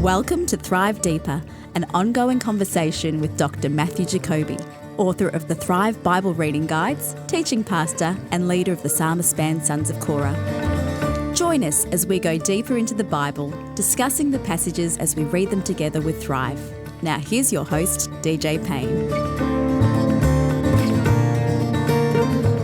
Welcome to Thrive Deeper, an ongoing conversation with Dr. Matthew Jacoby, author of the Thrive Bible Reading Guides, teaching pastor and leader of the Psalmist band Sons of Korah. Join us as we go deeper into the Bible, discussing the passages as we read them together with Thrive. Now here's your host, DJ Payne.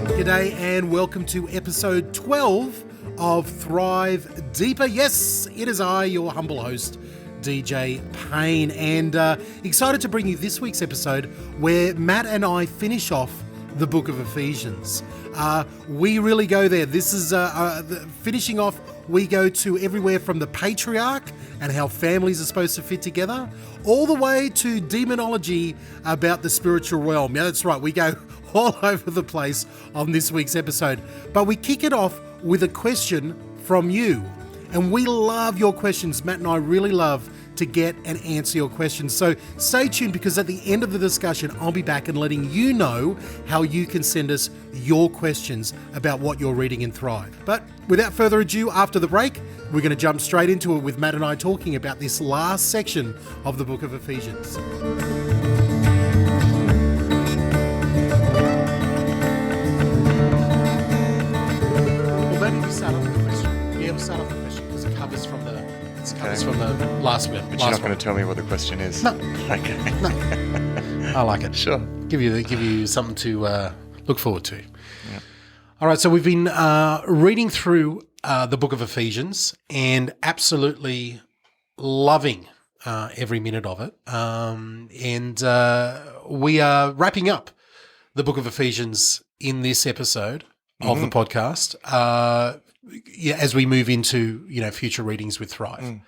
G'day and welcome to episode 12 of Thrive Deeper. Yes, it is I, your humble host, DJ Payne, and excited to bring you this week's episode where Matt and I finish off the book of Ephesians. We really go there. This is finishing off. We go to everywhere from the patriarch and how families are supposed to fit together, all the way to demonology about the spiritual realm. Yeah, that's right. We go all over the place on this week's episode. But we kick it off with a question from you. And we love your questions. Matt and I really love to get and answer your questions. So stay tuned, because at the end of the discussion, I'll be back and letting you know how you can send us your questions about what you're reading in Thrive. But without further ado, after the break, we're going to jump straight into it with Matt and I talking about this last section of the book of Ephesians. Well, maybe we start off with the question. Yeah, we'll start off with the question because it covers from the last bit. But you're not going to tell me what the question is. No. Okay. No. I like it. Sure. Give you something to look forward to. Yeah. All right. So we've been reading through the book of Ephesians and absolutely loving every minute of it. And we are wrapping up the book of Ephesians in this episode of the podcast. As we move into future readings with Thrive.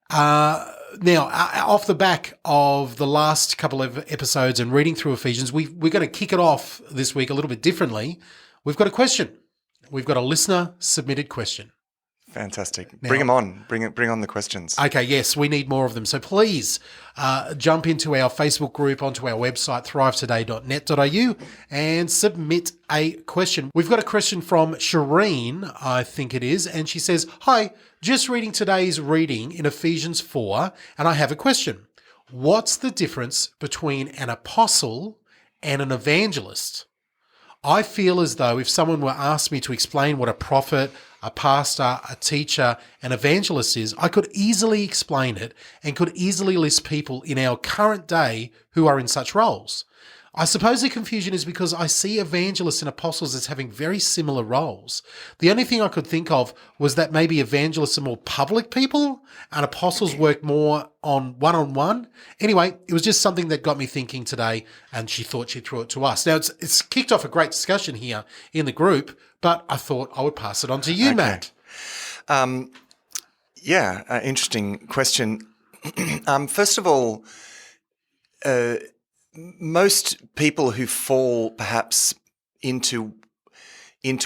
Now, off the back of the last couple of episodes and reading through Ephesians, we're going to kick it off this week a little bit differently. We've got a question. We've got a listener submitted question. Fantastic. Bring them on. Bring on the questions. Okay, yes, we need more of them. So please jump into our Facebook group, onto our website, thrivetoday.net.au, and submit a question. We've got a question from Shireen, I think it is, and she says, "Hi, just reading today's reading in Ephesians 4, and I have a question. What's the difference between an apostle and an evangelist? I feel as though if someone were asked me to explain what a prophet, a pastor, a teacher, an evangelist is, I could easily explain it and could easily list people in our current day who are in such roles. I suppose the confusion is because I see evangelists and apostles as having very similar roles. The only thing I could think of was that maybe evangelists are more public people and apostles work more on one-on-one. Anyway, it was just something that got me thinking today, and she thought she'd throw it to us. Now, it's kicked off a great discussion here in the group, but I thought I would pass it on to you, okay. Matt. Interesting question. First of all, most people who fall perhaps into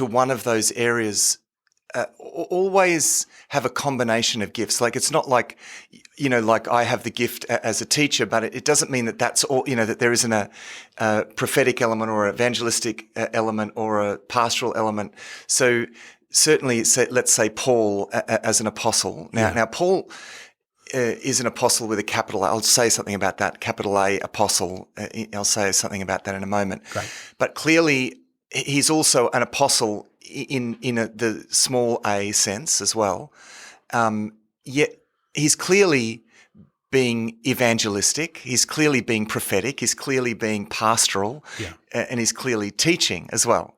one of those areas always have a combination of gifts. Like, it's not like, like I have the gift as a teacher, but it doesn't mean that that's all, that there isn't a prophetic element or an evangelistic element or a pastoral element. So certainly, let's say Paul as an apostle. Now Paul is an apostle with a capital A. I'll say something about that, capital A, apostle. I'll say something about that in a moment. Great. But clearly, he's also an apostle in the small a sense as well. Yet he's clearly being evangelistic. He's clearly being prophetic. He's clearly being pastoral. And he's clearly teaching as well.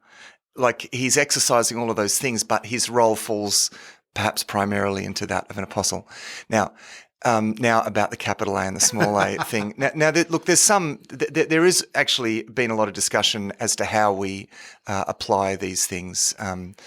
Like, he's exercising all of those things, but his role falls perhaps primarily into that of an apostle. Now about the capital A and the small a thing. Now, look, there is actually been a lot of discussion as to how we apply these things. And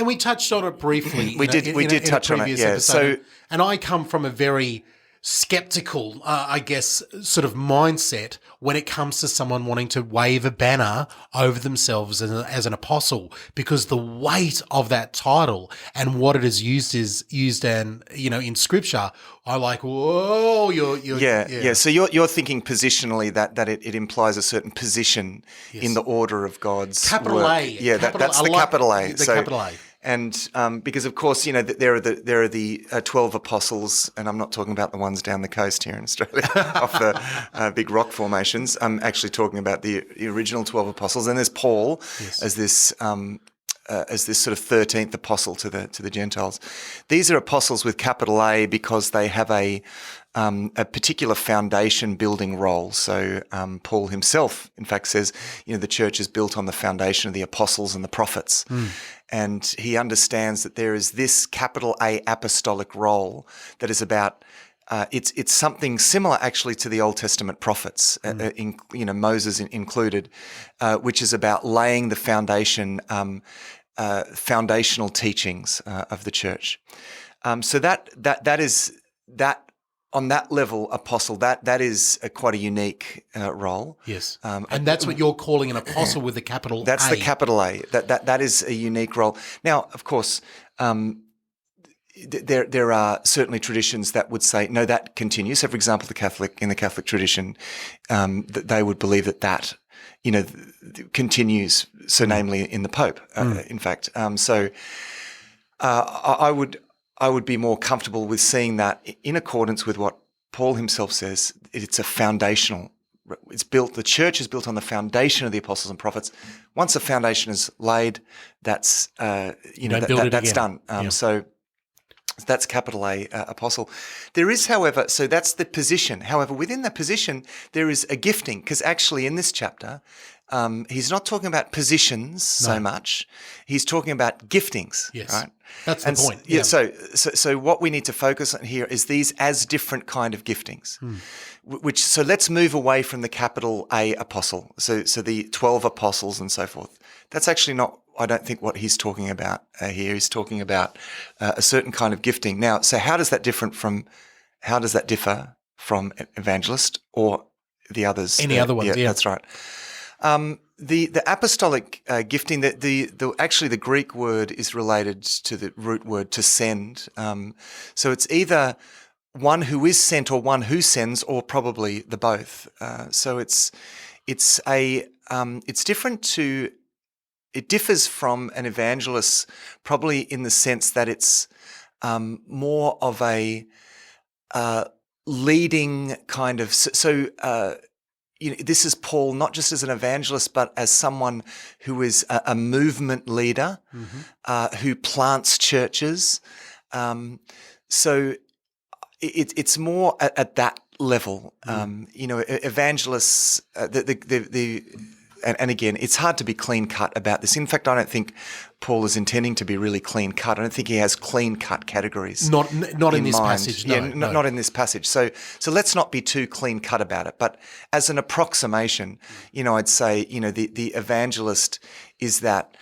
we touched on it briefly. We did touch on it. Yeah. Episode. And I come from a very skeptical, sort of mindset when it comes to someone wanting to wave a banner over themselves as an apostle, because the weight of that title and what it is used and in Scripture, I like, whoa, yeah. So you're thinking positionally that it implies a certain position in the order of God's capital work. A. Yeah, that's the capital A. The capital A. And because, of course, there are the 12 apostles, and I'm not talking about the ones down the coast here in Australia off the big rock formations. I'm actually talking about the original 12 apostles. And there's Paul as this sort of 13th apostle to the Gentiles. These are apostles with capital A because they have a particular foundation building role. So Paul himself, in fact, says, the church is built on the foundation of the apostles and the prophets. And he understands that there is this capital A apostolic role that is about it's something similar actually to the Old Testament prophets, Moses included, which is about laying the foundation, foundational teachings of the church. So that is on that level, apostle, that is quite a unique role. Yes. And that's what you're calling an apostle with a capital A. That's the capital A. That is a unique role. Now, of course, there are certainly traditions that would say, no, that continues. So, for example, in the Catholic tradition, they would believe that continues, so namely in the Pope, in fact. I would be more comfortable with seeing that in accordance with what Paul himself says. It's a foundational. The church is built on the foundation of the apostles and prophets. Once a foundation is laid, that's that's done. So that's capital A, apostle. There is, however, so that's the position. However, within the position, there is a gifting, because actually in this chapter, he's not talking about positions so much. He's talking about giftings. Yes. Right? That's the point. Yeah. So what we need to focus on here is these as different kind of giftings. So let's move away from the capital A apostle. So the 12 apostles and so forth. That's actually not, I don't think, what he's talking about here. He's talking about a certain kind of gifting. Now, so how does that differ from evangelist or the others? Any other ones? Yeah, that's right. The apostolic gifting, actually the Greek word is related to the root word to send. So it's either one who is sent or one who sends, or probably the both. So it's different to. It differs from an evangelist, probably in the sense that it's more of a leading kind of. This is Paul not just as an evangelist, but as someone who is a movement leader, who plants churches. So it's more at that level. Evangelists, and again, it's hard to be clean cut about this. In fact, I don't think Paul is intending to be really clean cut. I don't think he has clean cut categories. Not in this passage. No, not in this passage. So let's not be too clean cut about it. But as an approximation, I'd say, the evangelist is that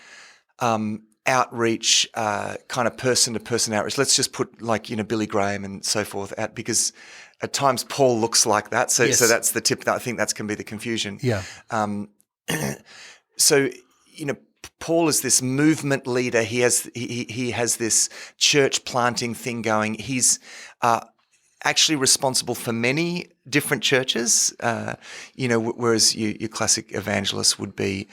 outreach, kind of person to person outreach. Let's just put Billy Graham and so forth out, because at times Paul looks like that. So that's the tip. I think that can be the confusion. Yeah. So, Paul is this movement leader. He has this church planting thing going. He's actually responsible for many different churches, whereas your classic evangelist would be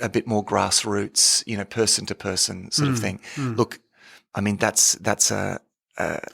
a bit more grassroots, person to person sort of thing. Look, I mean, that's an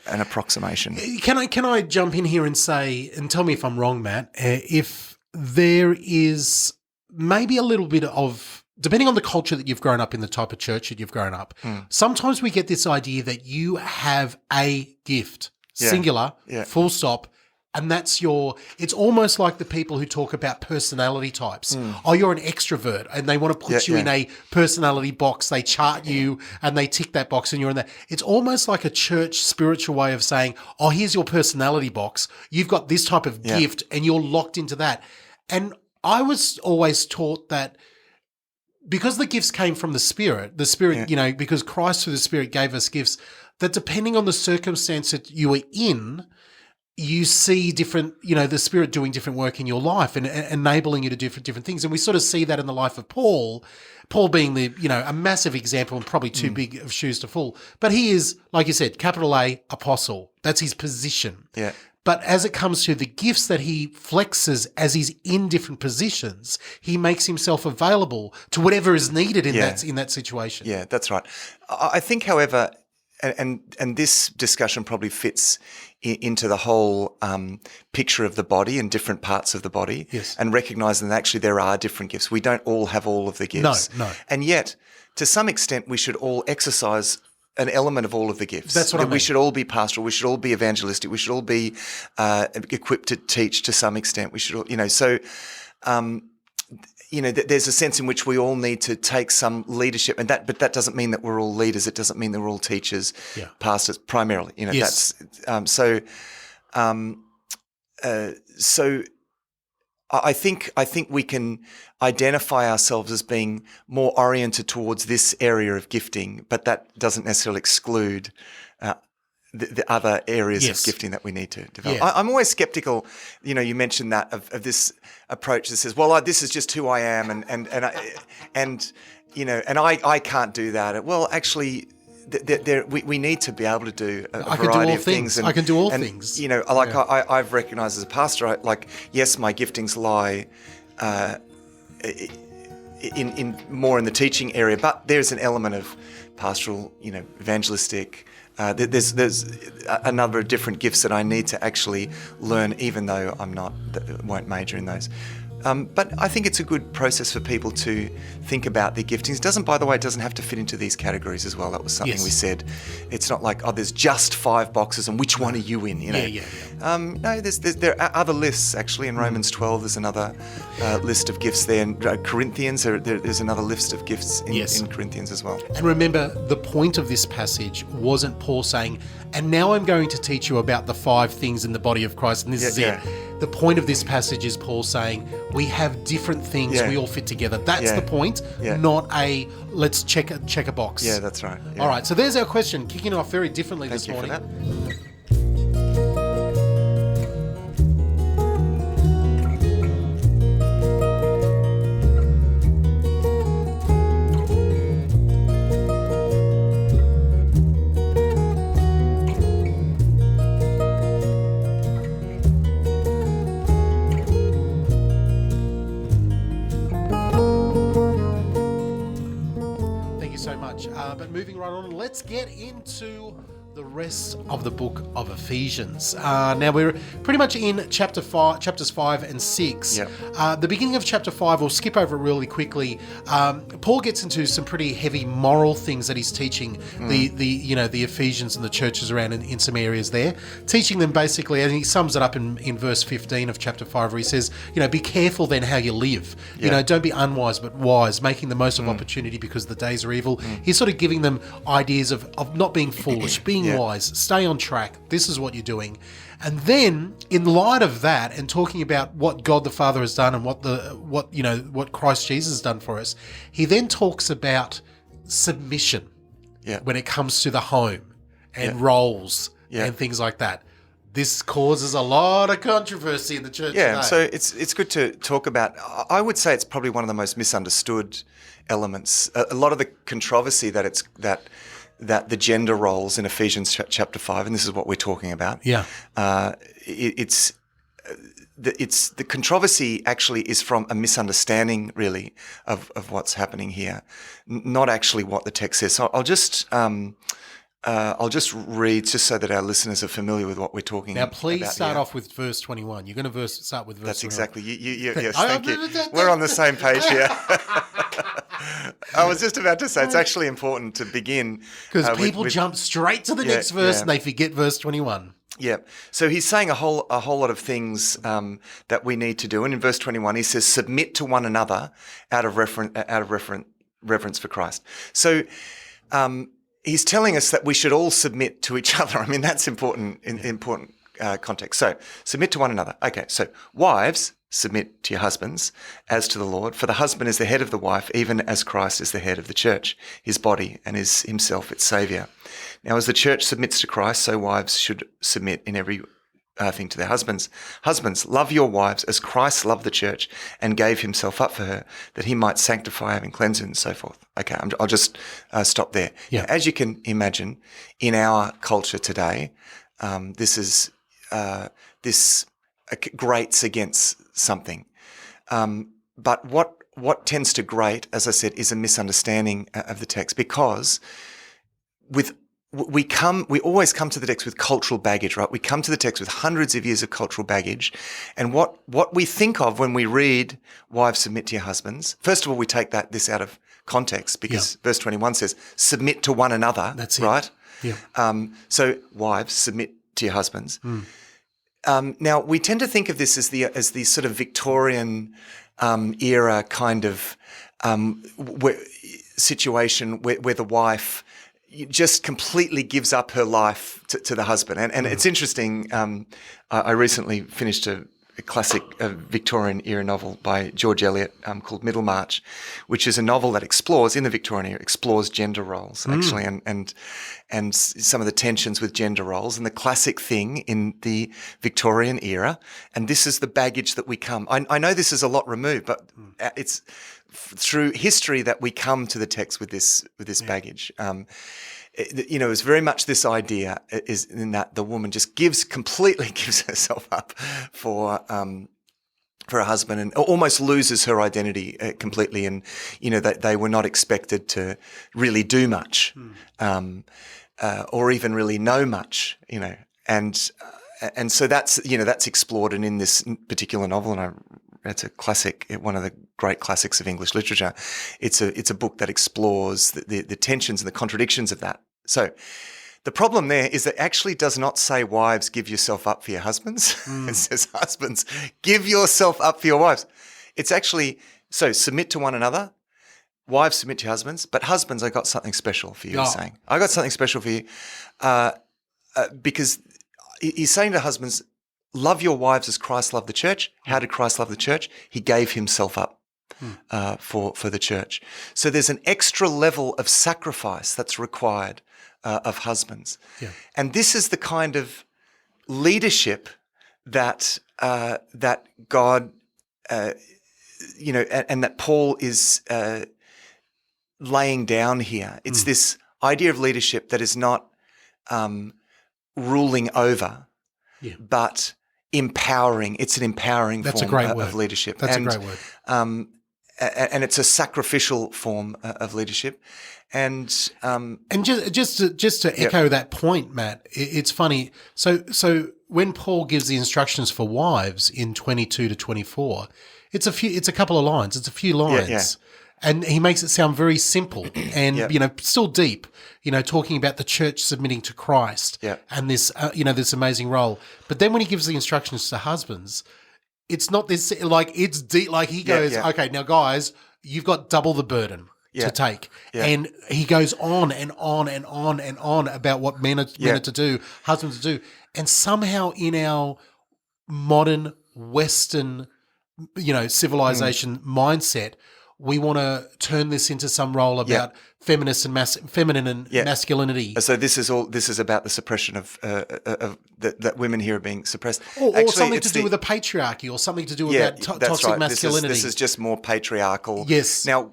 approximation. Can I jump in here and say, and tell me if I'm wrong, Matt, if there is maybe a little bit of, depending on the culture that you've grown up in, the type of church that you've grown up, sometimes we get this idea that you have a gift, singular, full stop, and that's it's almost like the people who talk about personality types. Oh, you're an extrovert, and they want to put you in a personality box. They chart you and they tick that box and you're in that. It's almost like a church spiritual way of saying, oh, here's your personality box. You've got this type of gift and you're locked into that. And I was always taught that because the gifts came from the Spirit, because Christ through the Spirit gave us gifts, that depending on the circumstance that you were in, you see different, the Spirit doing different work in your life and enabling you to do different things. And we sort of see that in the life of Paul being a massive example and probably too big of shoes to fill. But he is, like you said, capital A, apostle. That's his position. Yeah. But as it comes to the gifts that he flexes as he's in different positions, he makes himself available to whatever is needed in that situation. Yeah, that's right. I think, however, and this discussion probably fits into the whole picture of the body and different parts of the body, Yes. and recognizing that actually there are different gifts. We don't all have all of the gifts. No. And yet, to some extent, we should all exercise an element of all of the gifts. That's what I mean. We should all be pastoral. We should all be evangelistic. We should all be equipped to teach to some extent. We should all, there's a sense in which we all need to take some leadership, but that doesn't mean that we're all leaders. It doesn't mean that we're all teachers, pastors, primarily. Yes. That's so. I think we can identify ourselves as being more oriented towards this area of gifting, but that doesn't necessarily exclude the other areas of gifting that we need to develop. Yeah. I'm always skeptical. You mentioned that of this approach that says, "Well, this is just who I am," and I can't do that. Well, actually, we need to be able to do a variety of things. I can do all things. I've recognised as a pastor, yes, my giftings lie in more in the teaching area, but there's an element of pastoral, evangelistic. There's a number of different gifts that I need to actually learn, even though won't major in those. But I think it's a good process for people to think about their giftings. It doesn't have to fit into these categories as well. That was something we said. It's not like, there's just 5 boxes and which one are you in? No, there are other lists actually. In Romans 12, there's another list of gifts there. In Corinthians, there's another list of gifts in Corinthians as well. And remember, the point of this passage wasn't Paul saying, and now I'm going to teach you about the 5 things in the body of Christ, and this is it. The point of this passage is Paul saying we have different things, we all fit together. That's the point, not a let's check a box. Yeah, that's right. Yeah. All right, so there's our question, kicking off very differently Thank this you morning. for that. But moving right on, let's get into the rest of the book of Ephesians. Now we're pretty much in chapters 5 and 6. Yep. The beginning of chapter 5, we'll skip over it really quickly. Paul gets into some pretty heavy moral things that he's teaching the Ephesians and the churches around in some areas there, teaching them basically, and he sums it up in verse 15 of chapter 5, where he says, be careful then how you live. Don't be unwise but wise, making the most of opportunity because the days are evil. He's sort of giving them ideas of not being foolish, being wise, stay on track. This is what you're doing. And then, in light of that, and talking about what God the Father has done and what Christ Jesus has done for us, he then talks about submission when it comes to the home and roles and things like that. This causes a lot of controversy in the church today. So it's good to talk about. I would say it's probably one of the most misunderstood elements. A lot of the controversy that the gender roles in Ephesians chapter 5, and this is what we're talking about. It's the controversy actually is from a misunderstanding really of what's happening here, not actually what the text says. So I'll just read just so that our listeners are familiar with what we're talking about. Now, please start off with verse 21. You're going to start with verse 21. That's exactly. Yes, thank you. We're on the same page here. I was just about to say it's actually important to begin. Because people jump straight to the next verse and they forget verse 21. Yeah. So he's saying a whole lot of things that we need to do. And in verse 21, he says, submit to one another out of reverence for Christ. So he's telling us that we should all submit to each other. I mean, that's important important context. So submit to one another. Okay. So wives, submit to your husbands as to the Lord. For the husband is the head of the wife, even as Christ is the head of the church, his body, and is himself its saviour. Now, as the church submits to Christ, so wives should submit in every thing to their husbands. Husbands, love your wives as Christ loved the church and gave himself up for her, that he might sanctify her and cleanse her and so forth. Okay, I'll just stop there. Yeah. As you can imagine, in our culture today, this is this grates against something. But what tends to grate, as I said, is a misunderstanding of the text, because we always come to the text with cultural baggage, right? We come to the text with hundreds of years of cultural baggage, and what we think of when we read "Wives, submit to your husbands." First of all, we take this out of context, because verse 21 says, "Submit to one another." That's it. Right? Yeah. So, wives, submit to your husbands. Now, we tend to think of this as the sort of Victorian era kind of situation where the wife just completely gives up her life to the husband. And it's interesting. I recently finished a classic Victorian era novel by George Eliot called Middlemarch, which is a novel that explores gender roles, actually, and some of the tensions with gender roles, and the classic thing in the Victorian era. And this is the baggage that we come. I know this is a lot removed, but it's through history that we come to the text with this baggage. It's very much this idea is in that the woman just completely gives herself up for a husband, and almost loses her identity completely. And, that they were not expected to really do much, or even really know much, and so that's explored. And in this particular novel, and it's a classic, one of the great classics of English literature. It's a book that explores the tensions and the contradictions of that. So the problem there is that it actually does not say, wives, give yourself up for your husbands. It says, husbands, give yourself up for your wives. It's actually, so submit to one another. Wives, submit to your husbands. But husbands, I got something special for you, he's saying. I got something special for you because he's saying to husbands, love your wives as Christ loved the church. How did Christ love the church? He gave himself up for the church. So there's an extra level of sacrifice that's required of husbands. Yeah. And this is the kind of leadership that God, and that Paul is laying down here. It's this idea of leadership that is not ruling over, but empowering. It's an empowering form of leadership. That's a great word. And it's a sacrificial form of leadership. And just to echo that point, Matt, it's funny. So when Paul gives the instructions for wives in 22 to 24, it's a couple of lines. It's a few lines. And he makes it sound very simple and, still deep, talking about the church submitting to Christ and this, this amazing role. But then when he gives the instructions to husbands, it's not this, it's deep. He goes, okay, now guys, you've got double the burden to take. Yeah. And he goes on and on and on and on about what men are to do, husbands to do. And somehow in our modern Western, civilization mindset, we want to turn this into some role about feminine and masculinity. So this is about the suppression of that women here are being suppressed, or something to do with the patriarchy, or something to do with toxic masculinity. This is just more patriarchal. Yes. Now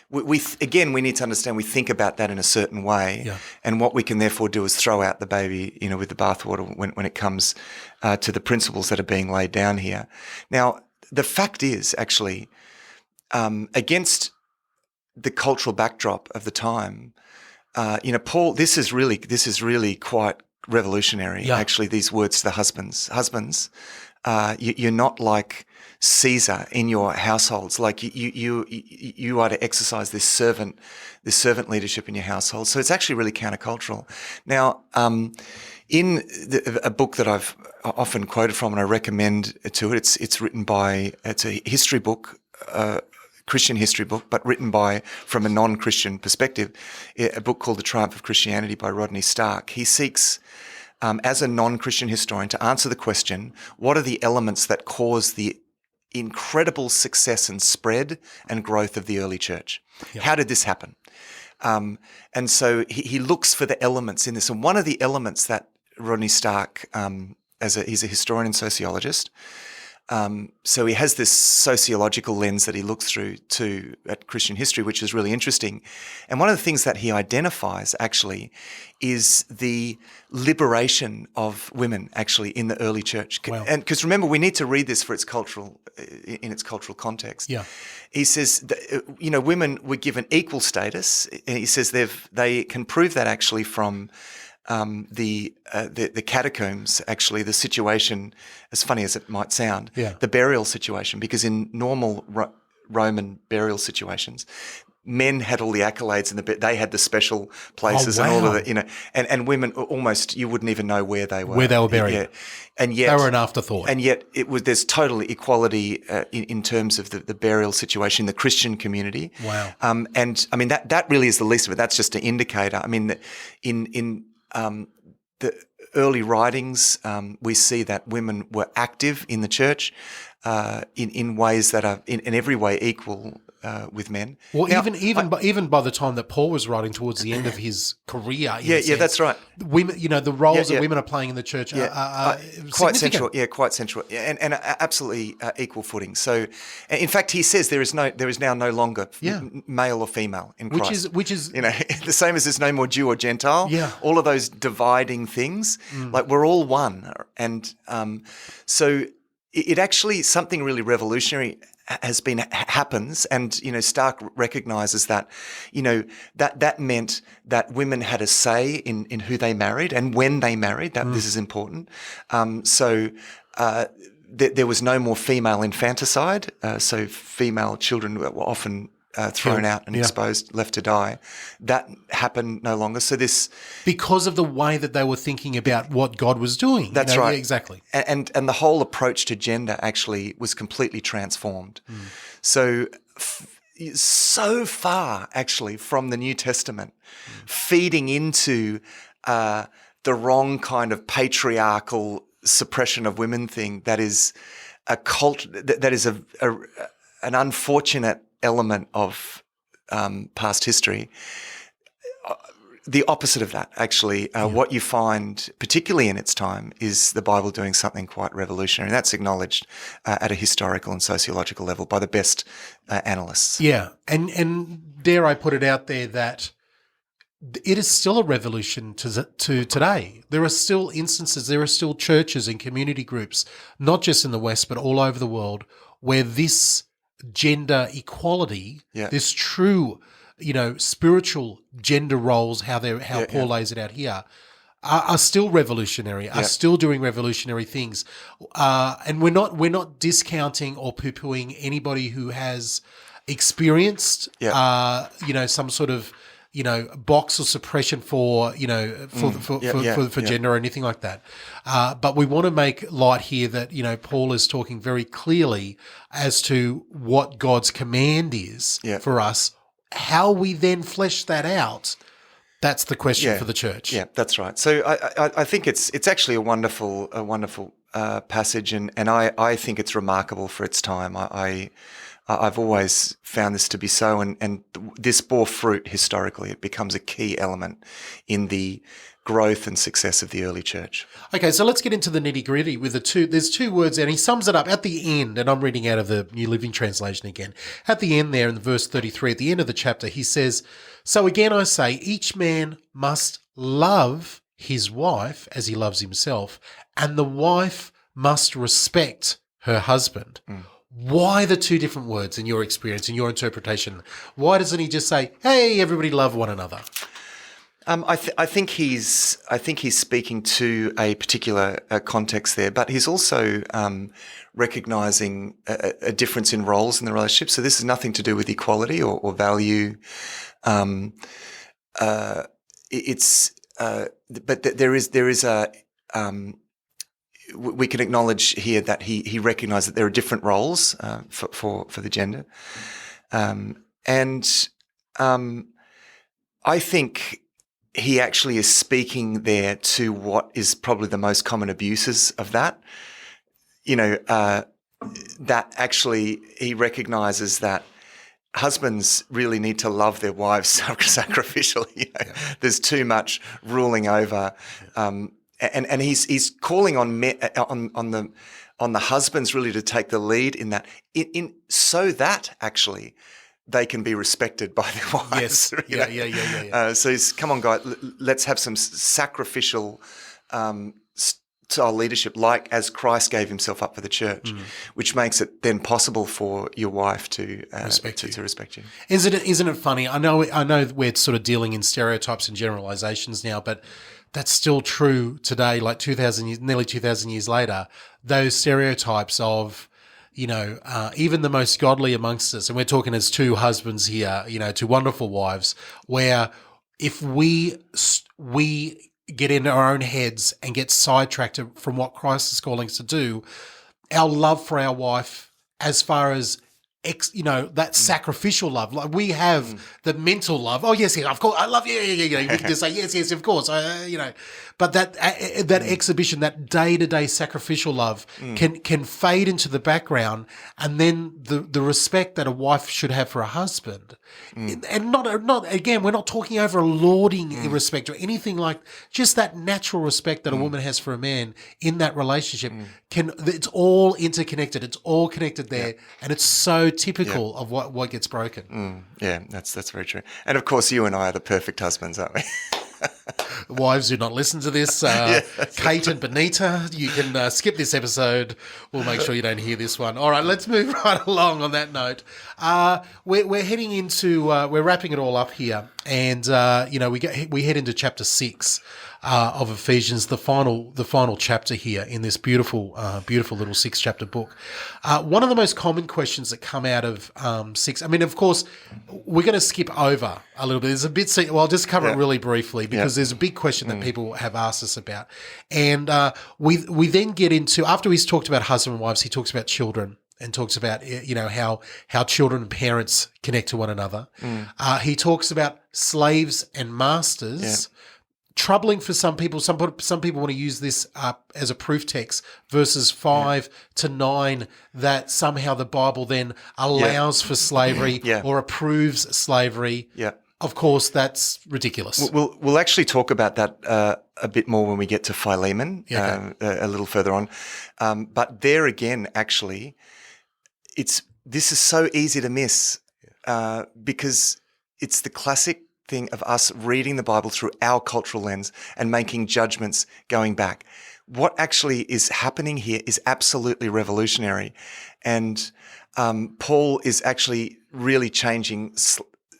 we need to understand. We think about that in a certain way, and what we can therefore do is throw out the baby, with the bathwater when it comes to the principles that are being laid down here. Now the fact is actually. Against the cultural backdrop of the time, Paul, this is really quite revolutionary. Yeah. Actually, these words to the husbands, you're not like Caesar in your households. Like you are to exercise this servant leadership in your household. So it's actually really countercultural. Now, in a book that I've often quoted from, and I recommend to it, it's a history book. Christian history book, but written from a non-Christian perspective, a book called The Triumph of Christianity by Rodney Stark. He seeks, as a non-Christian historian, to answer the question, what are the elements that cause the incredible success and spread and growth of the early church? Yeah. How did this happen? And so he looks for the elements in this. And one of the elements that Rodney Stark, he's a historian and sociologist, So he has this sociological lens that he looks through to at Christian history, which is really interesting. And one of the things that he identifies actually is the liberation of women actually in the early church. Wow. And because remember, we need to read this for its in its cultural context. Yeah. He says that, women were given equal status. He says they can prove that actually from the catacombs, actually, the situation, as funny as it might sound, the burial situation, because in normal Roman burial situations, men had all the accolades and they had the special places and all of it, and women almost, you wouldn't even know where they were buried. Yeah. And yet they were an afterthought. And yet there's total equality in terms of the burial situation in the Christian community. Wow. And I mean, that really is the least of it. That's just an indicator. I mean, in the early writings, we see that women were active in the church in ways that are in every way equal with men. Well, now, even by the time that Paul was writing towards the end of his career, that's right. Women, the roles that women are playing in the church are quite central. Yeah, quite central, and absolutely equal footing. So, in fact, he says there is now no longer male or female in Christ. Which is the same as there's no more Jew or Gentile. Yeah, all of those dividing things, like we're all one, and so it actually something really revolutionary happens, and Stark recognizes that that meant that women had a say in who they married and when they married. That this is important. So there was no more female infanticide. So female children were often thrown out and exposed, left to die. That happened no longer. So because of the way that they were thinking about what God was doing. That's right, exactly. And the whole approach to gender actually was completely transformed. So far actually from the New Testament, feeding into the wrong kind of patriarchal suppression of women thing that is a cult, that is an unfortunate element of past history. The opposite of that, actually, what you find, particularly in its time, is the Bible doing something quite revolutionary. And that's acknowledged at a historical and sociological level by the best analysts. Yeah, and dare I put it out there that it is still a revolution to today. There are still instances, there are still churches and community groups, not just in the West, but all over the world, where this gender equality, this true, spiritual gender roles, how Paul lays it out here, are still revolutionary, are still doing revolutionary things, and we're not discounting or poo-pooing anybody who has experienced, some sort of box or suppression for gender or anything like that. But we want to make light here that, Paul is talking very clearly as to what God's command is for us. How we then flesh that out, that's the question for the church. Yeah, that's right. So I think it's actually a wonderful passage, and I think it's remarkable for its time. I've always found this to be so, and this bore fruit historically. It becomes a key element in the growth and success of the early church. Okay, so let's get into the nitty-gritty with there's two words, and he sums it up at the end, and I'm reading out of the New Living Translation again. At the end there in verse 33, at the end of the chapter, he says, "So again I say, each man must love his wife as he loves himself, and the wife must respect her husband." Why the two different words in your experience, in your interpretation? Why doesn't he just say, "Hey, everybody love one another"? I think he's speaking to a particular context there, but he's also recognizing a difference in roles in the relationship. So this is nothing to do with equality or value. But there is a we can acknowledge here that he recognised that there are different roles for the gender, and I think he actually is speaking there to what is probably the most common abuses of that. That actually he recognises that husbands really need to love their wives sacrificially. There's too much ruling over, and and he's calling on the husbands really to take the lead in that, in so that actually they can be respected by their wives. Yes. Yeah. So he's, come on, guys, let's have some sacrificial style leadership, like as Christ gave himself up for the church, which makes it then possible for your wife to respect you. Isn't it funny? I know we're sort of dealing in stereotypes and generalizations now, but that's still true today, like nearly 2,000 years later. Those stereotypes of, even the most godly amongst us, and we're talking as two husbands here, two wonderful wives, where if we get in our own heads and get sidetracked from what Christ is calling us to do, our love for our wife, as far as that sacrificial love, like we have the mental love. Oh yes, of course, I love you. Yeah. We can just say yes, of course. But that exhibition, that day-to-day sacrificial love, can fade into the background, and then the respect that a wife should have for a husband, and not again, we're not talking over a lauding respect or anything like, just that natural respect that a woman has for a man in that relationship. It's all interconnected. It's all connected there, and it's so typical of what gets broken. Yeah, that's very true. And of course, you and I are the perfect husbands, aren't we? Wives, do not listen to this. Kate and Benita, you can skip this episode. We'll make sure you don't hear this one. All right, let's move right along on that note. We're heading into, we're wrapping it all up here. And, we head into chapter 6 of Ephesians, the final chapter here in this beautiful little 6-chapter book. One of the most common questions that come out of 6, I mean, of course, we're going to skip over a little bit. There's a bit, I'll just cover it really briefly, because there's a big question that people have asked us about. And we then get into, after he's talked about husband and wives, he talks about children, and talks about, how children and parents connect to one another. He talks about slaves and masters. Troubling for some people. Some people want to use this as a proof text, verses 5 to 9, that somehow the Bible then allows for slavery or approves slavery. Of course, that's ridiculous. We'll actually talk about that a bit more when we get to Philemon, a little further on. But there again, actually, this is so easy to miss because it's the classic thing of us reading the Bible through our cultural lens and making judgments going back. What actually is happening here is absolutely revolutionary. And Paul is actually really changing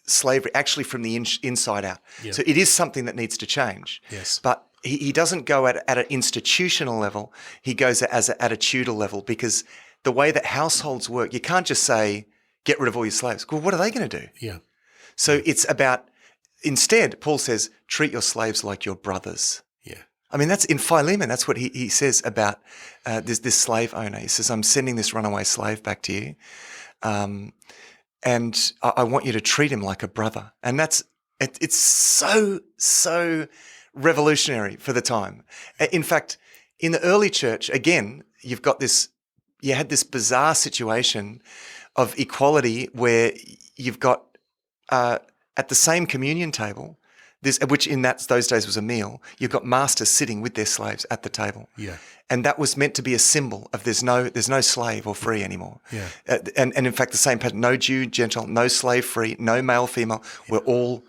slavery actually from the inside out. So it is something that needs to change. Yes. But he doesn't go at an institutional level. He goes at an attitudinal level, because the way that households work, you can't just say, get rid of all your slaves. Well, what are they going to do? Yeah. So it's about, instead, Paul says, treat your slaves like your brothers. Yeah. I mean, that's in Philemon. That's what he says about this slave owner. He says, I'm sending this runaway slave back to you, and I want you to treat him like a brother. And it's so revolutionary for the time. In fact, in the early church, again, you had this bizarre situation of equality where you've got at the same communion table, which in those days was a meal, you've got masters sitting with their slaves at the table. Yeah. And that was meant to be a symbol of there's no slave or free anymore. Yeah. And in fact, the same pattern, no Jew, Gentile, no slave free, no male, female. We're all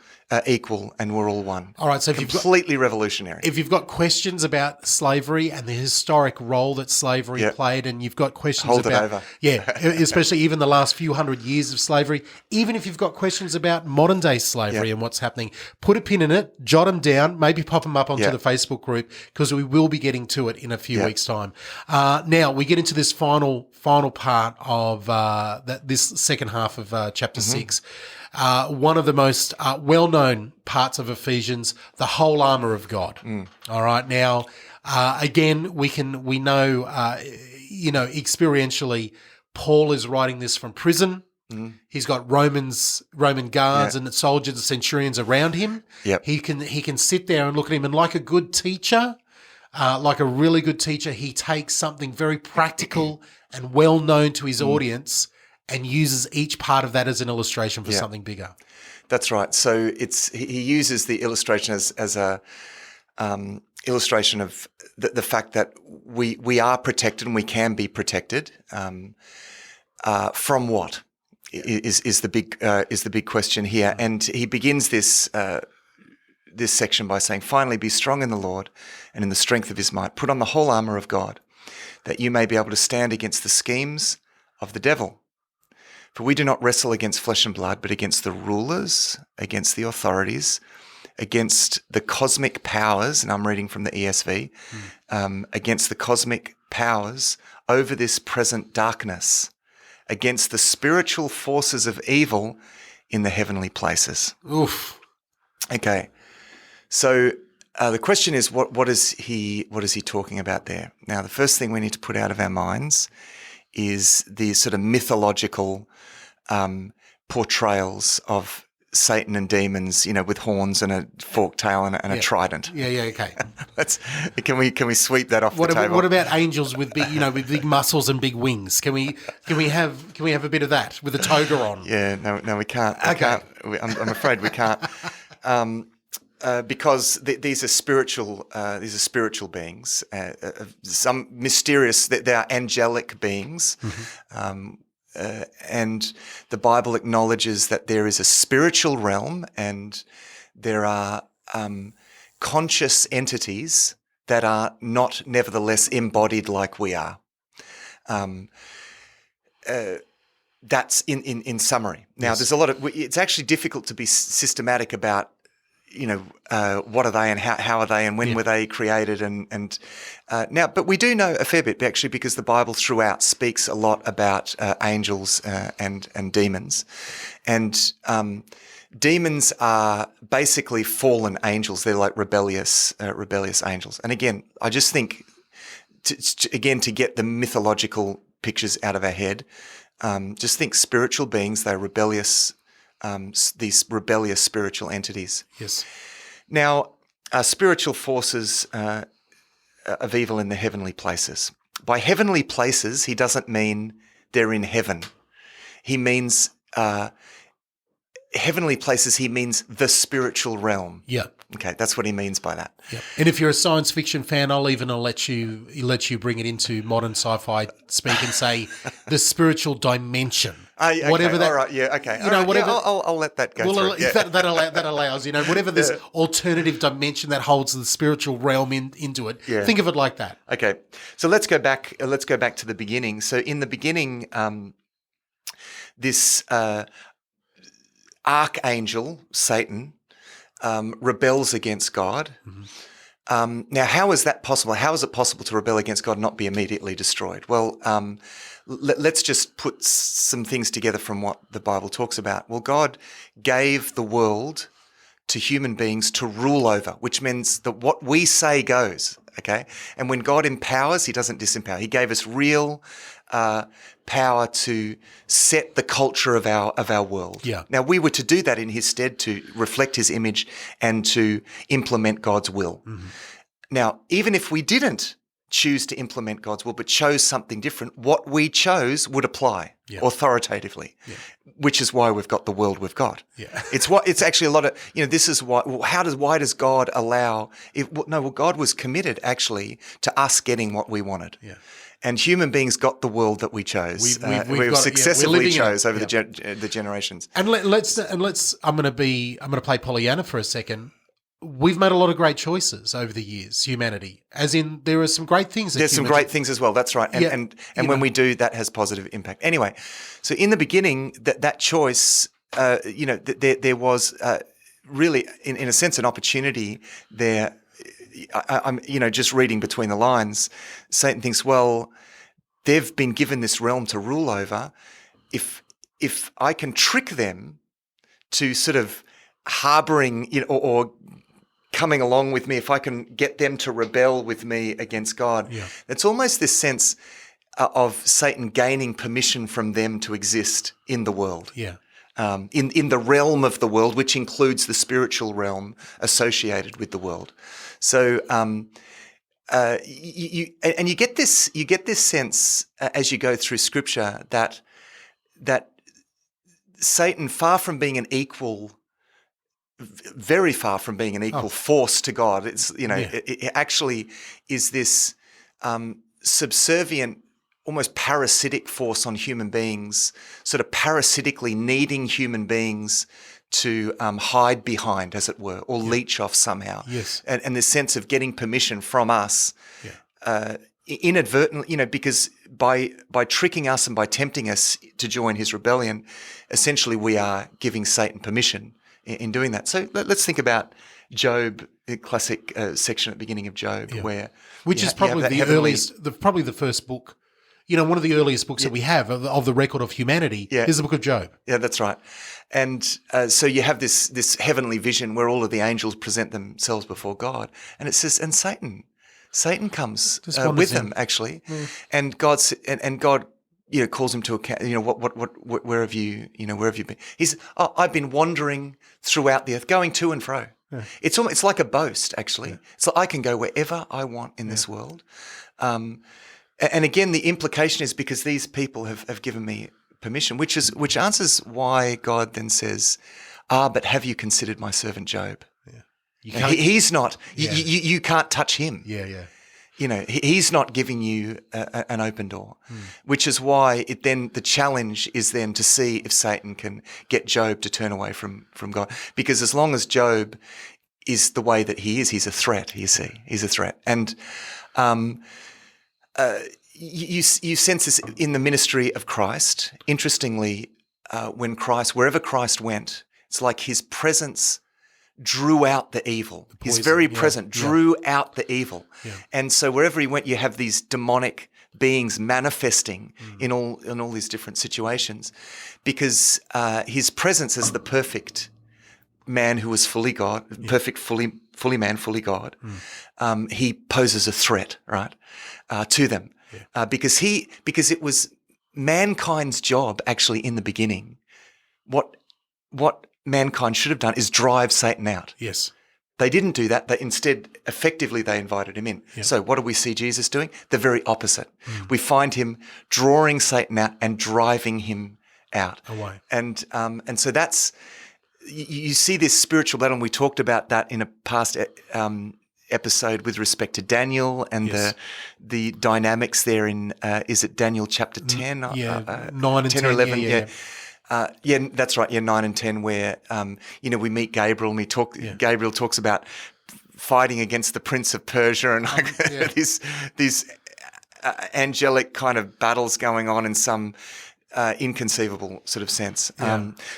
equal, and we're all one. All right, so completely revolutionary. If you've got questions about slavery and the historic role that slavery played, and you've got questions Hold it over. Especially even the last few hundred years of slavery, even if you've got questions about modern day slavery and what's happening, put a pin in it, jot them down, maybe pop them up onto the Facebook group, because we will be getting to it in a few weeks' time. Now we get into this final part of this second half of chapter 6. One of the most well-known parts of Ephesians, the whole armor of God. All right. Now, again, we know, experientially, Paul is writing this from prison. He's got Roman guards and soldiers and centurions around him. He can sit there and look at him, and like a good teacher, like a really good teacher, he takes something very practical and well known to his audience and uses each part of that as an illustration for something bigger. That's right. So he uses the illustration as a illustration of the fact that we are protected and we can be protected from what is the big question here. And he begins this section by saying, "Finally, be strong in the Lord and in the strength of his might. Put on the whole armor of God, that you may be able to stand against the schemes of the devil. For we do not wrestle against flesh and blood, but against the rulers, against the authorities, against the cosmic powers," and I'm reading from the ESV, "against the cosmic powers over this present darkness, against the spiritual forces of evil in the heavenly places." Oof. Okay, so the question is, what is he talking about there? Now, the first thing we need to put out of our minds is the sort of mythological portrayals of Satan and demons, with horns and a forked tail and a trident. Yeah, okay. Can we sweep that off the table? What about angels with big, with big muscles and big wings? Can we have a bit of that with a toga on? Yeah, no, we can't. Okay. I'm afraid we can't. Because these are spiritual beings, some mysterious. They are angelic beings, and the Bible acknowledges that there is a spiritual realm, and there are conscious entities that are not, nevertheless, embodied like we are. That's in summary. Now, Yes. there's a lot of. It's actually difficult to be systematic about. What are they and how are they and when were they created and now, but we do know a fair bit actually, because the Bible throughout speaks a lot about angels and demons, and demons are basically fallen angels. They're like rebellious angels. And again, I just think to get the mythological pictures out of our head, just think spiritual beings. They're rebellious. These rebellious spiritual entities. Yes. Now, spiritual forces of evil in the heavenly places. By heavenly places, he doesn't mean they're in heaven. He means heavenly places. He means the spiritual realm. Yeah. Okay, that's what he means by that. Yeah. And if you're a science fiction fan, I'll let you bring it into modern sci-fi speak and say the spiritual dimension. Okay, whatever that. All right. Yeah. Okay. Whatever. Yeah, I'll let that go. Well, through. Yeah. that allows whatever this alternative dimension that holds the spiritual realm into it. Yeah. Think of it like that. Okay. So let's go back. Let's go back to the beginning. So in the beginning, this archangel Satan rebels against God. Mm-hmm. Now, how is that possible? How is it possible to rebel against God and not be immediately destroyed? Well, let's just put some things together from what the Bible talks about. Well, God gave the world to human beings to rule over, which means that what we say goes, okay? And when God empowers, he doesn't disempower. He gave us real power to set the culture of our world. Yeah. Now, we were to do that in his stead, to reflect his image and to implement God's will. Mm-hmm. Now, even if we didn't choose to implement God's will, but chose something different, what we chose would apply authoritatively, which is why we've got the world we've got. Yeah. It's actually a lot of, this is why does God allow God was committed actually to us getting what we wanted. Yeah. And human beings got the world that we chose. We've successively chose over the generations. And let's I'm going to play Pollyanna for a second. We've made a lot of great choices over the years, humanity. As in, there are some great things. There's some great things as well. That's right. And when we do, that has positive impact. Anyway, so in the beginning, that choice, there was really, in a sense, an opportunity there. I'm just reading between the lines. Satan thinks, well, they've been given this realm to rule over. If I can trick them to sort of harboring, or coming along with me, if I can get them to rebel with me against God, it's almost this sense of Satan gaining permission from them to exist in the world. Yeah. In the realm of the world, which includes the spiritual realm associated with the world. So you get this sense as you go through Scripture that Satan, far from being an equal very far from being an equal force to God. It's, it actually is this subservient, almost parasitic force on human beings, sort of parasitically needing human beings to hide behind, as it were, or leech off somehow. Yes. And this sense of getting permission from us inadvertently, because by tricking us and by tempting us to join his rebellion, essentially we are giving Satan permission in doing that. So let's think about Job, the classic section at the beginning of Job, which is probably the earliest, probably the first book. One of the earliest books that we have of the record of humanity is the book of Job. Yeah, that's right. And so you have this heavenly vision where all of the angels present themselves before God, and it says, and Satan comes with them actually, and God calls him to account. Where have you been? He's I've been wandering throughout the earth, going to and fro. Yeah. It's like a boast actually. Yeah. So I can go wherever I want in this world. And again, the implication is because these people have given me permission, which answers why God then says, but have you considered my servant Job? Yeah. He's not. Yeah. You can't touch him. Yeah. He's not giving you an open door, which is why the challenge is then to see if Satan can get Job to turn away from God. Because as long as Job is the way that he is, he's a threat, you see. He's a threat. And you sense this in the ministry of Christ. Interestingly, wherever Christ went, it's like his presence drew out the evil. His very presence drew out the evil. Yeah. And so wherever he went, you have these demonic beings manifesting in all these different situations, because his presence as the perfect man who was fully God, perfect, fully man, fully God, he poses a threat, right, to them, because it was mankind's job actually in the beginning. What mankind should have done is drive Satan out. Yes. They didn't do that. Instead, effectively, they invited him in. Yep. So what do we see Jesus doing? The very opposite. We find him drawing Satan out and driving him out. Away. And so that's, you see this spiritual battle, and we talked about that in a past episode with respect to Daniel and the dynamics there in, is it Daniel chapter 10? 9 and 10 or 11, that's right. 9 and 10, where we meet Gabriel, and Gabriel talks about fighting against the Prince of Persia, and these angelic kind of battles going on in some inconceivable sort of sense.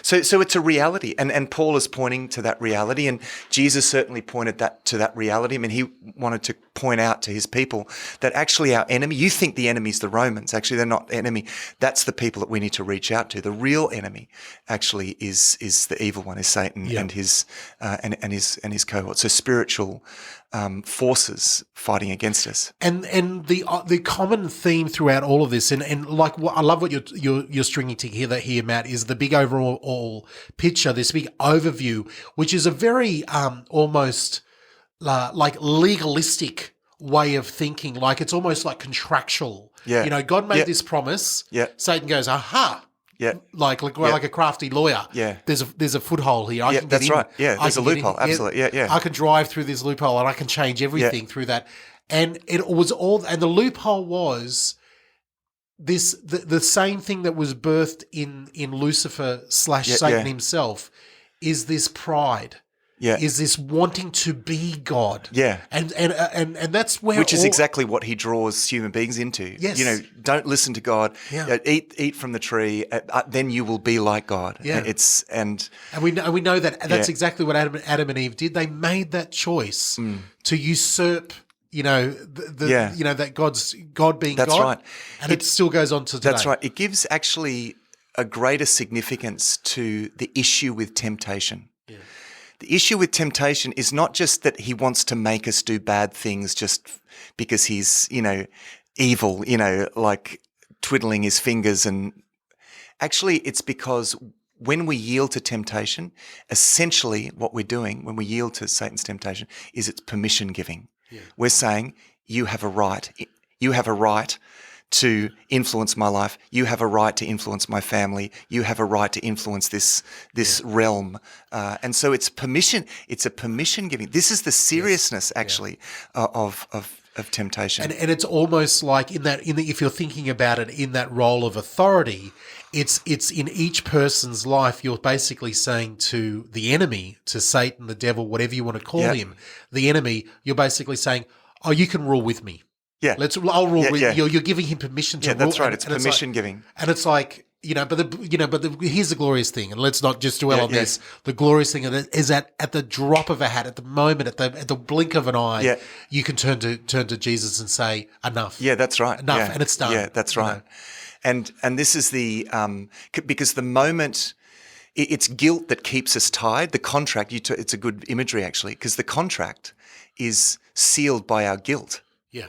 So it's a reality, and Paul is pointing to that reality, and Jesus certainly pointed to that reality. I mean, he wanted to point out to his people that actually our enemy, you think the enemy is the Romans, actually they're not enemy. That's the people that we need to reach out to. The real enemy actually is the evil one, is Satan and his cohort. So spiritual forces fighting against us. And the common theme throughout all of this, and like I love what you're stringing together here, Matt, is the big overall picture, this big overview, which is a very almost like legalistic way of thinking. Like it's almost like contractual. Yeah. God made this promise. Yeah. Satan goes, aha. Yeah. Like a crafty lawyer. Yeah. There's a foothold here. That's right. Yeah. There's a loophole. Absolutely. Yeah. I can drive through this loophole and I can change everything through that. And it was and the loophole was the same thing that was birthed in Lucifer / Satan himself, is this pride. Yeah. Is this wanting to be God. Yeah. And that's where which is exactly what he draws human beings into. Yes. Don't listen to God. Yeah. Eat from the tree, then you will be like God. Yeah. And we know that that's exactly what Adam and Eve did. They made that choice to usurp that God being that's God. Right. And it still goes on to today. That's right. It gives actually a greater significance to the issue with temptation. Yeah. The issue with temptation is not just that he wants to make us do bad things just because he's, evil, like twiddling his fingers. And actually it's because when we yield to temptation, essentially what we're doing when we yield to Satan's temptation is it's permission giving. Yeah. We're saying you have a right. You have a right to influence my life. You have a right to influence my family. You have a right to influence this realm. And so it's permission. It's a permission giving. This is the seriousness actually of temptation. And it's almost like if you're thinking about it in that role of authority, it's in each person's life. You're basically saying to the enemy, to Satan, the devil, whatever you want to call him, the enemy. You're basically saying, "Oh, you can rule with me. Yeah, I'll rule with you." You're giving him permission to rule. Yeah, that's right. It's permission giving, and it's like. Here's the glorious thing, and let's not just dwell on this. The glorious thing is that at the drop of a hat, at the moment, at the blink of an eye, you can turn to Jesus and say, "Enough." Yeah, that's right. Enough, and it's done. Yeah, that's right. And this is the because the moment it's guilt that keeps us tied. The contract. It's a good imagery actually, because the contract is sealed by our guilt. Yeah.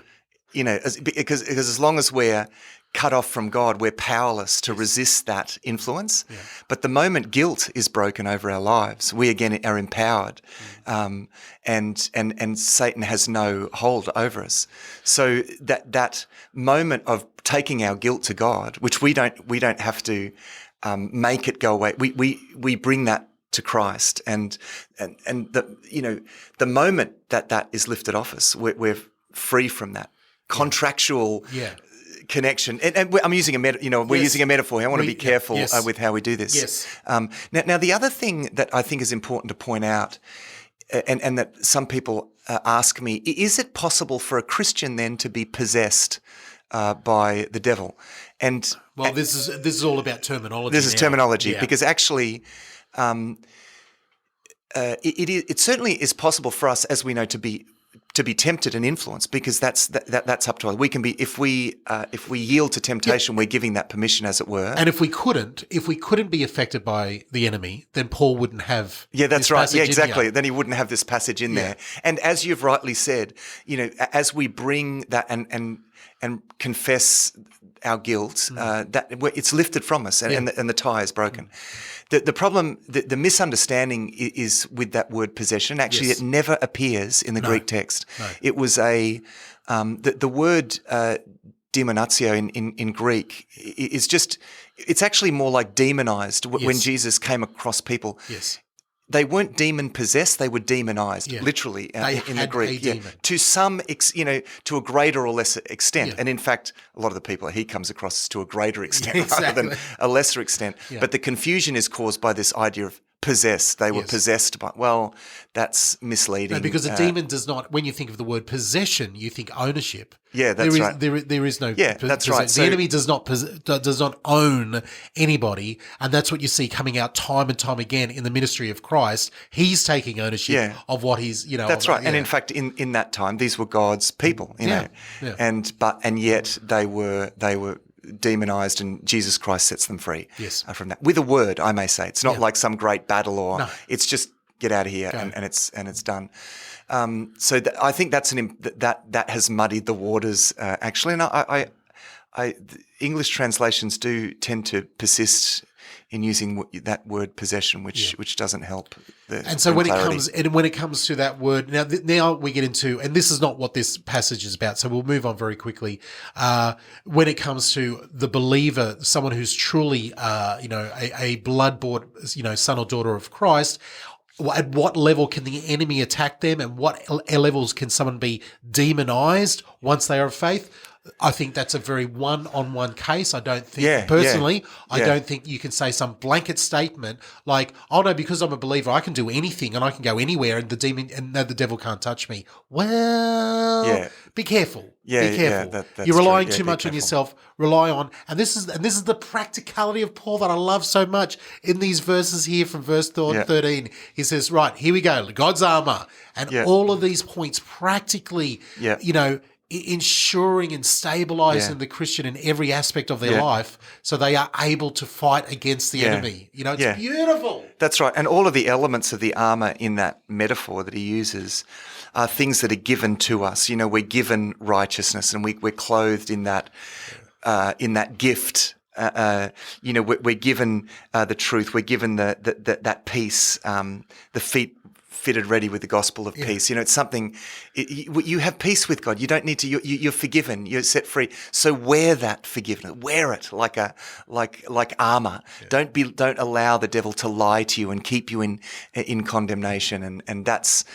Because as long as we're cut off from God, we're powerless to resist that influence. Yeah. But the moment guilt is broken over our lives, we again are empowered, and Satan has no hold over us. So that moment of taking our guilt to God, which we don't have to make it go away. We bring that to Christ, and the moment that is lifted off us, we're free from that contractual connection. And I'm using we're using a metaphor here. I want to be careful with how we do this. Yes. Now the other thing that I think is important to point out, and that some people ask me, is it possible for a Christian then to be possessed by the devil? And this is all about terminology. This is terminology because actually, it certainly is possible for us, as we know, to be tempted and influenced, because that's up to us. We can be if we yield to temptation, we're giving that permission, as it were. And if we couldn't be affected by the enemy, then Paul wouldn't have. Yeah, that's right. Yeah, exactly. Then he wouldn't have this passage in there. And as you've rightly said, as we bring that and confess our guilt, that it's lifted from us, and the tie is broken. The problem, the misunderstanding is with that word possession. Actually, it never appears in the Greek text. No. It was the word demonatio in Greek is just, it's actually more like demonized when Jesus came across people. Yes. They weren't demon-possessed; they were demonized, literally, in the Greek. To some, to a greater or lesser extent. And in fact, a lot of the people he comes across to a greater extent rather than a lesser extent. Yeah. But the confusion is caused by this idea of possessed. They were possessed by. Well, that's misleading. No, because a demon does not. When you think of the word possession, you think ownership. Yeah, that's right. There is no. Yeah, that's right. The enemy does not own anybody, and that's what you see coming out time and time again in the ministry of Christ. He's taking ownership of what he's. That's right. And in fact, in that time, these were God's people. And yet they were demonized, and Jesus Christ sets them free from that with a word. I may say it's not like some great battle, or it's just get out of here and it's done. So I think that's that has muddied the waters actually, and I the English translations do tend to persist in using that word possession, which doesn't help. And so when it comes to that word, now we get into, and this is not what this passage is about, so we'll move on very quickly. When it comes to the believer, someone who's truly, a blood-bought, son or daughter of Christ, at what level can the enemy attack them, and what levels can someone be demonized once they are of faith? I think that's a very one-on-one case. I don't think, I don't think you can say some blanket statement like, "Oh no, because I'm a believer, I can do anything and I can go anywhere, and the devil can't touch me." Well, be careful. Be careful. You're relying too much on yourself. Rely on, and this is the practicality of Paul that I love so much in these verses here from verse 13. He says, "Right, here we go, God's armor," and all of these points practically, ensuring and stabilizing the Christian in every aspect of their life, so they are able to fight against the enemy. It's beautiful. That's right. And all of the elements of the armor in that metaphor that he uses are things that are given to us. We're given righteousness, and we're clothed in that gift. We're given the truth. We're given that peace. The feet fitted ready with the gospel of peace. It's something, you have peace with God. You don't need to, you're forgiven, you're set free. So wear that forgiveness, wear it like armor. Yeah. Don't allow the devil to lie to you and keep you in condemnation. And that's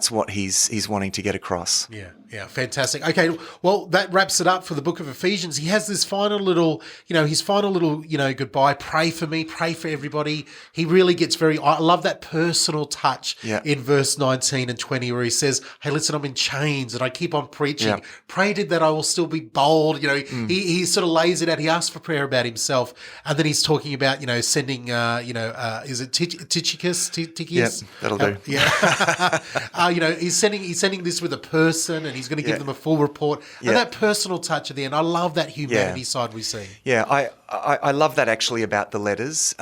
what he's wanting to get across. Yeah, fantastic. Okay, well, that wraps it up for the book of Ephesians. He has this final little, goodbye. Pray for me, pray for everybody. He really gets I love that personal touch in verse 19 and 20 where he says, hey, listen, I'm in chains and I keep on preaching. Yeah. Pray that I will still be bold. He sort of lays it out. He asks for prayer about himself. And then he's talking about, sending, is it Tychicus? Yeah, that'll do. He's sending this with a person and he's going to give them a full report. And that personal touch at the end, I love that humanity side we see. Yeah, I love that actually about the letters.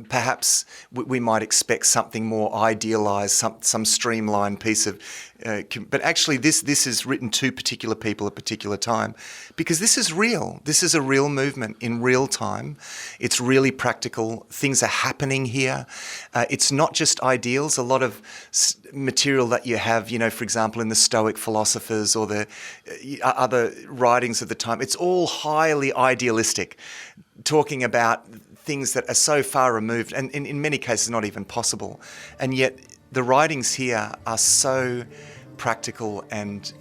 Perhaps we might expect something more idealized, some streamlined piece of, but actually this is written to particular people at a particular time because this is real. This is a real movement in real time. It's really practical. Things are happening here. It's not just ideals. A lot of material that you have, for example, in the Stoic philosophers or the other writings of the time, it's all highly idealistic, talking about things that are so far removed and in many cases not even possible. And yet the writings here are so practical and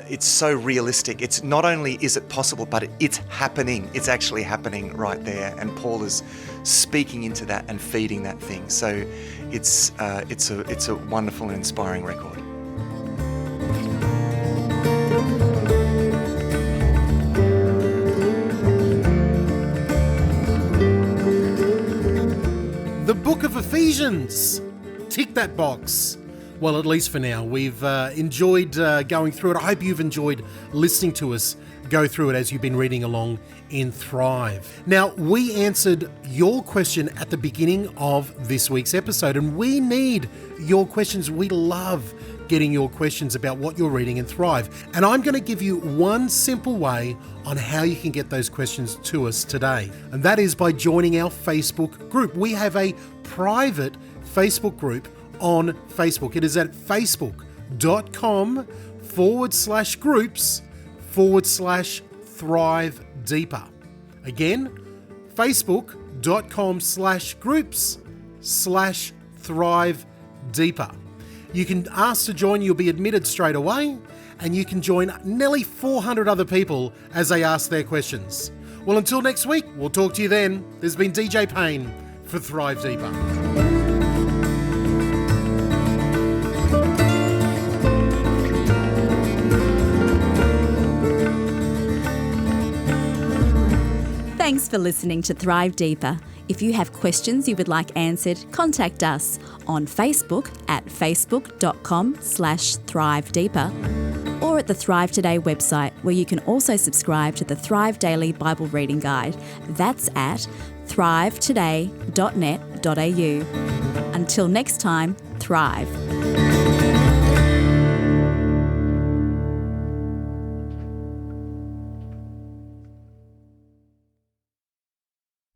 it's so realistic. It's not only is it possible, but it's happening. It's actually happening right there. And Paul is speaking into that and feeding that thing. So it's a wonderful and inspiring record. The book of Ephesians. Tick that box. Well, at least for now. We've enjoyed going through it. I hope you've enjoyed listening to us go through it as you've been reading along in Thrive. Now, we answered your question at the beginning of this week's episode, and we need your questions. We love getting your questions about what you're reading in Thrive. And I'm going to give you one simple way on how you can get those questions to us today. And that is by joining our Facebook group. We have a private Facebook group on Facebook. It is at facebook.com/groups/Thrive Deeper. Again, facebook.com/groups/Thrive Deeper. You can ask to join, you'll be admitted straight away, and you can join nearly 400 other people as they ask their questions. Well, until next week, we'll talk to you then. There's been DJ Payne for Thrive Deeper. Thanks for listening to Thrive Deeper. If you have questions you would like answered, contact us on Facebook at facebook.com/Thrive Deeper or at the Thrive Today website, where you can also subscribe to the Thrive Daily Bible Reading Guide. That's at thrivetoday.net.au. Until next time, thrive.